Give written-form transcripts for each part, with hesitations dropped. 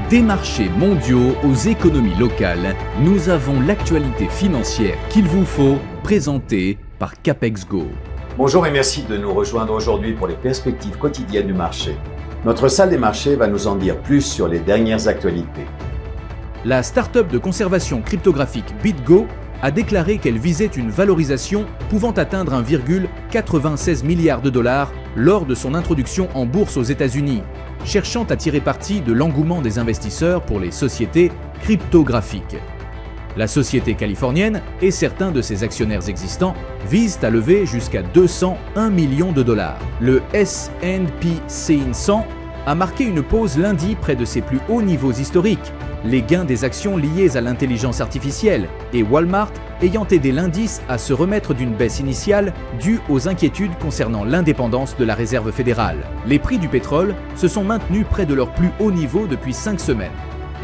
Des marchés mondiaux aux économies locales, nous avons l'actualité financière qu'il vous faut, présentée par CapEx Go. Bonjour et merci de nous rejoindre aujourd'hui pour les perspectives quotidiennes du marché. Notre salle des marchés va nous en dire plus sur les dernières actualités. La start-up de conservation cryptographique BitGo a déclaré qu'elle visait une valorisation pouvant atteindre 1,96 milliard de dollars lors de son introduction en bourse aux États-Unis, cherchant à tirer parti de l'engouement des investisseurs pour les sociétés cryptographiques. La société californienne et certains de ses actionnaires existants visent à lever jusqu'à 201 millions de dollars. Le S&P 500 a marqué une pause lundi près de ses plus hauts niveaux historiques, les gains des actions liées à l'intelligence artificielle et Walmart ayant aidé l'indice à se remettre d'une baisse initiale due aux inquiétudes concernant l'indépendance de la Réserve fédérale. Les prix du pétrole se sont maintenus près de leur plus haut niveau depuis 5 semaines.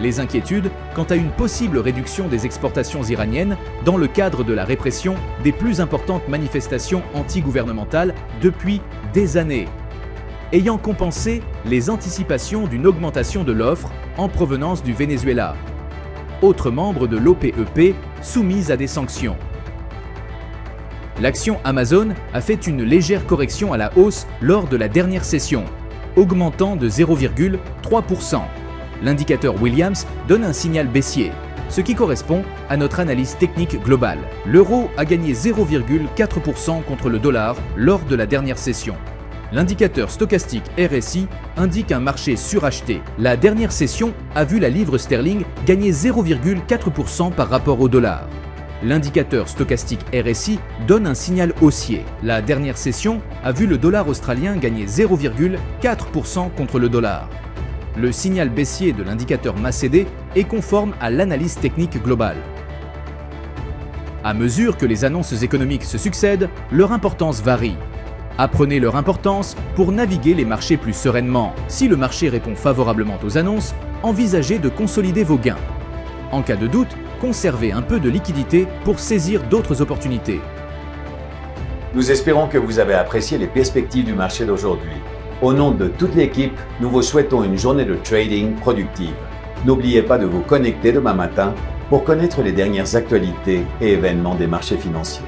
Les inquiétudes quant à une possible réduction des exportations iraniennes dans le cadre de la répression des plus importantes manifestations anti-gouvernementales depuis des années, ayant compensé les anticipations d'une augmentation de l'offre en provenance du Venezuela, autre membre de l'OPEP soumise à des sanctions. L'action Amazon a fait une légère correction à la hausse lors de la dernière session, augmentant de 0,3%. L'indicateur Williams donne un signal baissier, ce qui correspond à notre analyse technique globale. L'euro a gagné 0,4% contre le dollar lors de la dernière session. L'indicateur stochastique RSI indique un marché suracheté. La dernière session a vu la livre sterling gagner 0,4% par rapport au dollar. L'indicateur stochastique RSI donne un signal haussier. La dernière session a vu le dollar australien gagner 0,4% contre le dollar. Le signal baissier de l'indicateur MACD est conforme à l'analyse technique globale. À mesure que les annonces économiques se succèdent, leur importance varie. Apprenez leur importance pour naviguer les marchés plus sereinement. Si le marché répond favorablement aux annonces, envisagez de consolider vos gains. En cas de doute, conservez un peu de liquidité pour saisir d'autres opportunités. Nous espérons que vous avez apprécié les perspectives du marché d'aujourd'hui. Au nom de toute l'équipe, nous vous souhaitons une journée de trading productive. N'oubliez pas de vous connecter demain matin pour connaître les dernières actualités et événements des marchés financiers.